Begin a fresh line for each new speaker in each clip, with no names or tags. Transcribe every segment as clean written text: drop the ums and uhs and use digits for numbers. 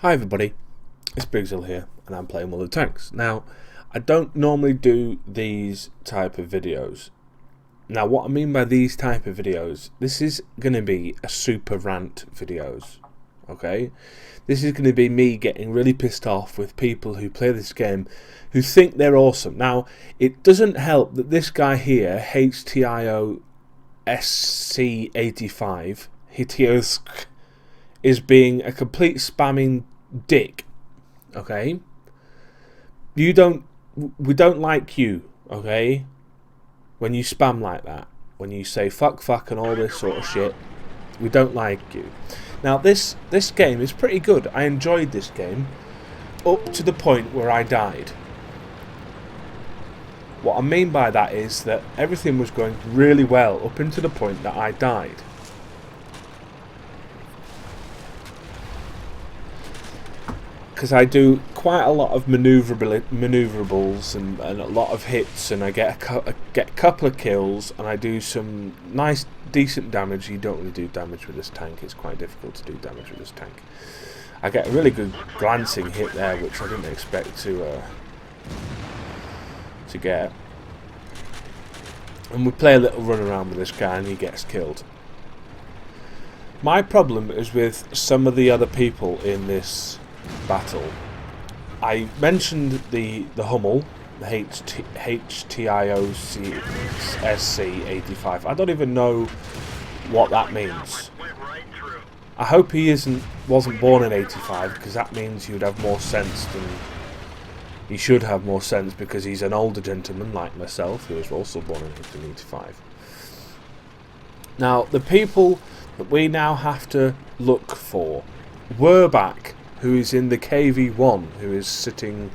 Hi everybody, it's Briggsville here and I'm playing World of Tanks. Now, I don't normally do these type of videos. Now what I mean by these type of videos, this is going to be a super rant videos, okay? This is going to be me getting really pissed off with people who play this game who think they're awesome. Now, it doesn't help that this guy here, HTIO SC85, Hitiosk, is being a complete spamming dick. Okay, we don't like you. Okay, when you spam like that, when you say fuck and all this sort of shit, we don't like you. Now this game is pretty good. I enjoyed this game up to the point where I died. What I mean by that is that everything was going really well up until the point that I died. Because I do quite a lot of manoeuvrables and a lot of hits, and I get a couple of kills, and I do some nice, decent damage. You don't really do damage with this tank. It's quite difficult to do damage with this tank. I get a really good glancing hit there, which I didn't expect to get. And we play a little run around with this guy, and he gets killed. My problem is with some of the other people in this battle. I mentioned the Hummel, the HTIOSC85. I don't even know what that means. I hope he wasn't born in 85, because that means he would have more sense than he should have more sense, because he's an older gentleman like myself who was also born in 1985. Now the people that we now have to look for, Werback, who is in the KV1, who is sitting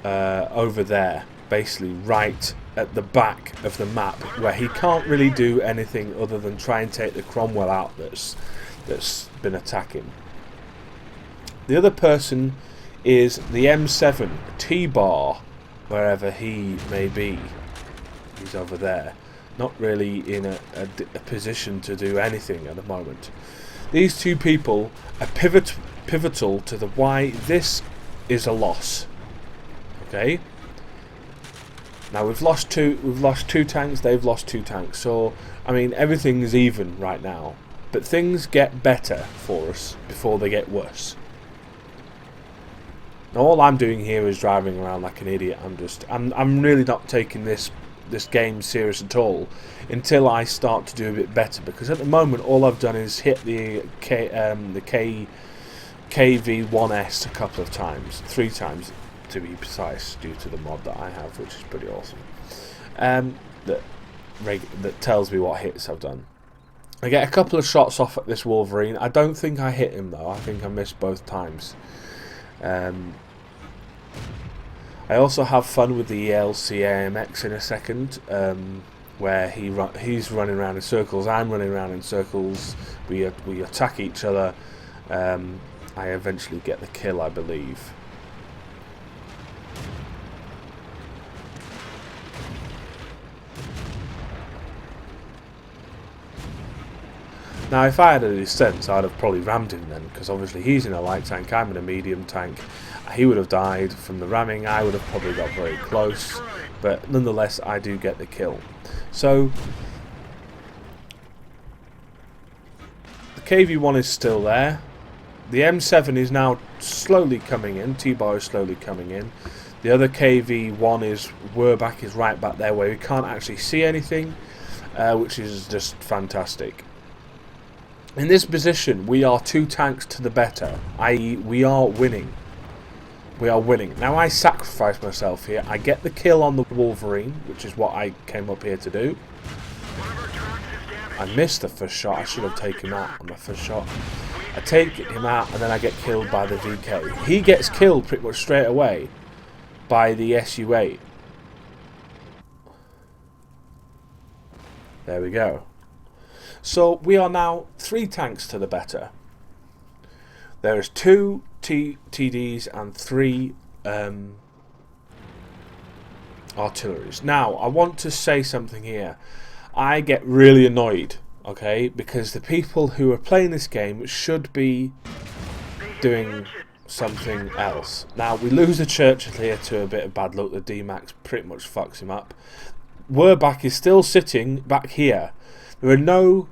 over there, basically right at the back of the map, where he can't really do anything other than try and take the Cromwell out that's been attacking. The other person is the M7 T-Bar, wherever he may be. He's over there, not really in a position to do anything at the moment. These two people are pivotal to the why this is a loss. Okay. Now we've lost two tanks. They've lost two tanks. So I mean everything is even right now. But things get better for us before they get worse. Now all I'm doing here is driving around like an idiot. I'm really not taking this game serious at all until I start to do a bit better, because at the moment all I've done is hit the KV1S a couple of times, 3 times to be precise, due to the mod that I have, which is pretty awesome. That tells me what hits I've done. I get a couple of shots off at this Wolverine. I don't think I hit him though. I think I missed both times. I also have fun with the ELC AMX in a second, where he's running around in circles, I'm running around in circles, we attack each other. I eventually get the kill, I believe. Now if I had any sense, I'd have probably rammed him then, because obviously he's in a light tank, I'm in a medium tank. He would have died from the ramming, I would have probably got very close, but nonetheless I do get the kill. So the KV1 is still there. The M7 is now slowly coming in, T-Bar is slowly coming in. The other KV1 is, Werback is right back there where we can't actually see anything, which is just fantastic. In this position we are 2 tanks to the better, i.e. we are winning. We are winning. Now I sacrifice myself here. I get the kill on the Wolverine, which is what I came up here to do. I missed the first shot. I should have taken that on the first shot. I take him out and then I get killed by the VK. He gets killed pretty much straight away by the SU-8. There we go. So we are now 3 tanks to the better. There is 2 TDs and 3 artilleries. Now I want to say something here. I get really annoyed okay, because the people who are playing this game should be doing something else. Now, we lose the Churchill here to a bit of bad luck. The D-Max pretty much fucks him up. Werbach is still sitting back here. There are no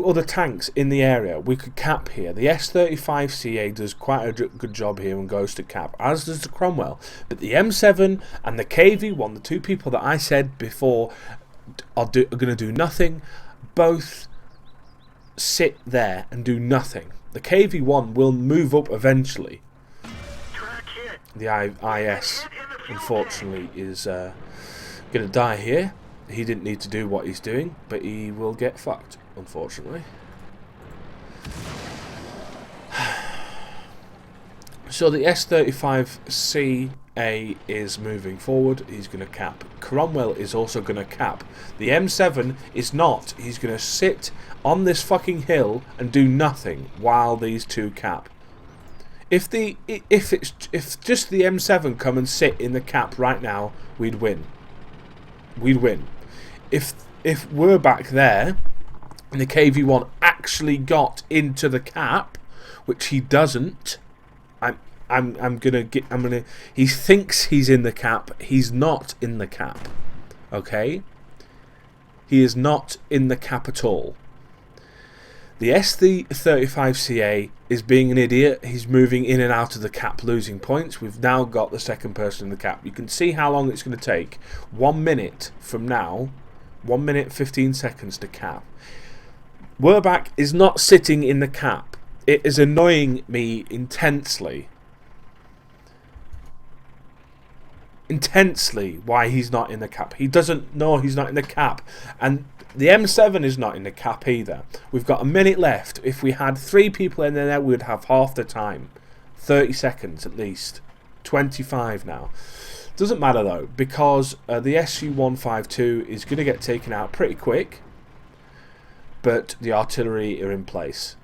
other tanks in the area. We could cap here. The S-35CA does quite a good job here and goes to cap, as does the Cromwell. But the M7 and the KV-1, the two people that I said before are going to do nothing, both sit there and do nothing. The KV-1 will move up eventually. The IS, unfortunately, is going to die here. He didn't need to do what he's doing, but he will get fucked, unfortunately. So the S-35CA is moving forward. He's going to cap. Cromwell is also going to cap. The M7 is not. He's going to sit on this fucking hill and do nothing while these two cap. If just the M7 come and sit in the cap right now, we'd win. We'd win. If we're back there and the KV-1 actually got into the cap, which he doesn't, he thinks he's in the cap. He's not in the cap. Okay? He is not in the cap at all. The SD35CA is being an idiot. He's moving in and out of the cap, losing points. We've now got the second person in the cap. You can see how long it's going to take. 1 minute from now, 1 minute 15 seconds to cap. Werbach is not sitting in the cap. It is annoying me intensely. Intensely why he's not in the cap. He doesn't know he's not in the cap. And the M7 is not in the cap either. We've got a minute left. If we had 3 people in there, we would have half the time. 30 seconds at least. 25 now. Doesn't matter though, because the SU-152 is going to get taken out pretty quick. But the artillery are in place.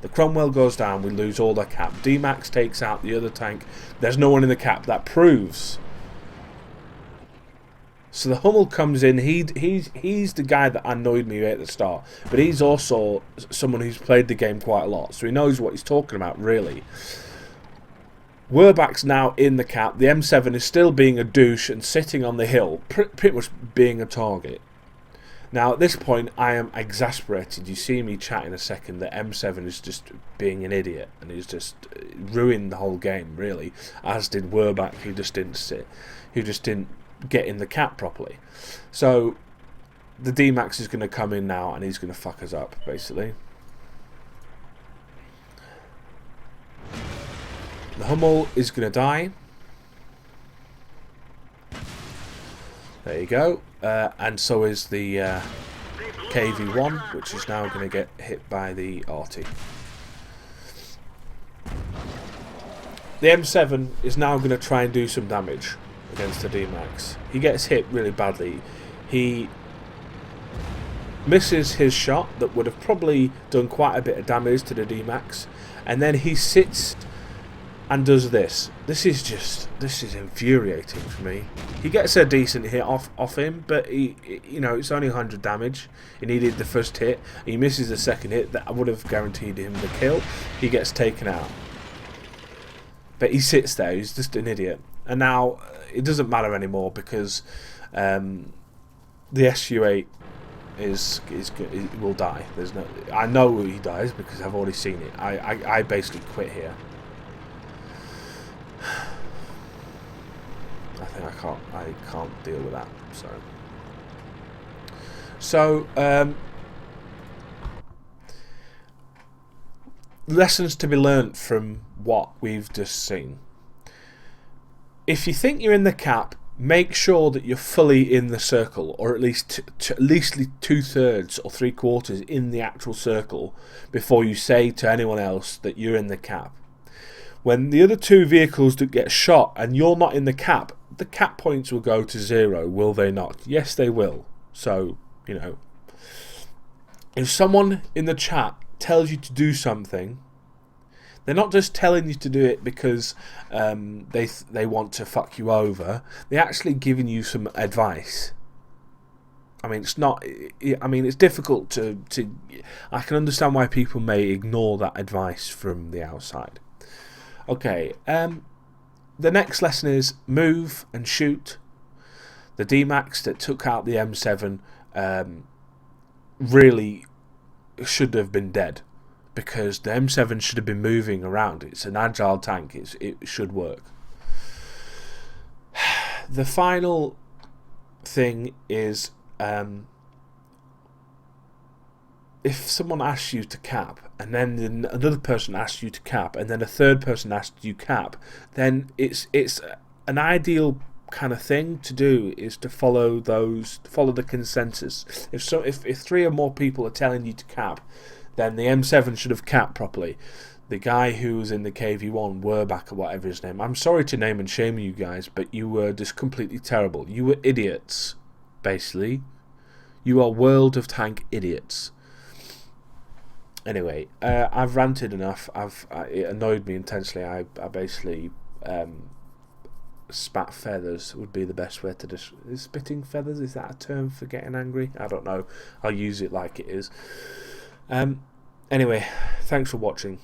The Cromwell goes down, we lose all their cap. D-Max takes out the other tank. There's no one in the cap. That proves. So the Hummel comes in. He's the guy that annoyed me at the start. But he's also someone who's played the game quite a lot. So he knows what he's talking about, really. Werbach's now in the cap. The M7 is still being a douche and sitting on the hill. Pretty much being a target. Now, at this point, I am exasperated. You see me chat in a second that M7 is just being an idiot and he's just ruined the whole game, really. As did Werbach, who just didn't sit, who just didn't get in the cap properly. So, the D-Max is going to come in now and he's going to fuck us up, basically. The Hummel is going to die. There you go. And so is the KV-1, which is now going to get hit by the arty. The M7 is now going to try and do some damage against the D-Max. He gets hit really badly. He misses his shot that would have probably done quite a bit of damage to the D-Max. And then he sits and does this. This is infuriating for me. He gets a decent hit off him, but it's only 100 damage. He needed the first hit. He misses the second hit that would have guaranteed him the kill. He gets taken out. But he sits there. He's just an idiot. And now it doesn't matter anymore because the SU-8 will die. I know he dies because I've already seen it. I basically quit here. I can't deal with that. So lessons to be learnt from what we've just seen. If you think you're in the cap, make sure that you're fully in the circle, or at least at least 2/3 or 3/4 in the actual circle before you say to anyone else that you're in the cap. When the other two vehicles do get shot and you're not in the cap points will go to 0, will they not? Yes, they will. So, if someone in the chat tells you to do something, they're not just telling you to do it because they want to fuck you over. They're actually giving you some advice. I mean, it's not. I mean, it's difficult to. I can understand why people may ignore that advice from the outside. Okay. The next lesson is move and shoot. The D-Max that took out the M7 really should have been dead, because the M7 should have been moving around. It's an agile tank. It should work. The final thing is, if someone asks you to cap, and then another person asks you to cap, and then a third person asks you cap, then it's an ideal kind of thing to do is to follow the consensus. If 3 or more people are telling you to cap, then the M7 should have capped properly. The guy who was in the KV1, Werback or whatever his name, I'm sorry to name and shame you guys, but you were just completely terrible. You were idiots, basically. You are World of Tank idiots. Anyway, I've ranted enough. It annoyed me intensely. I basically spat feathers would be the best way to is spitting feathers, is that a term for getting angry? I don't know. I'll use it like it is. Anyway, thanks for watching.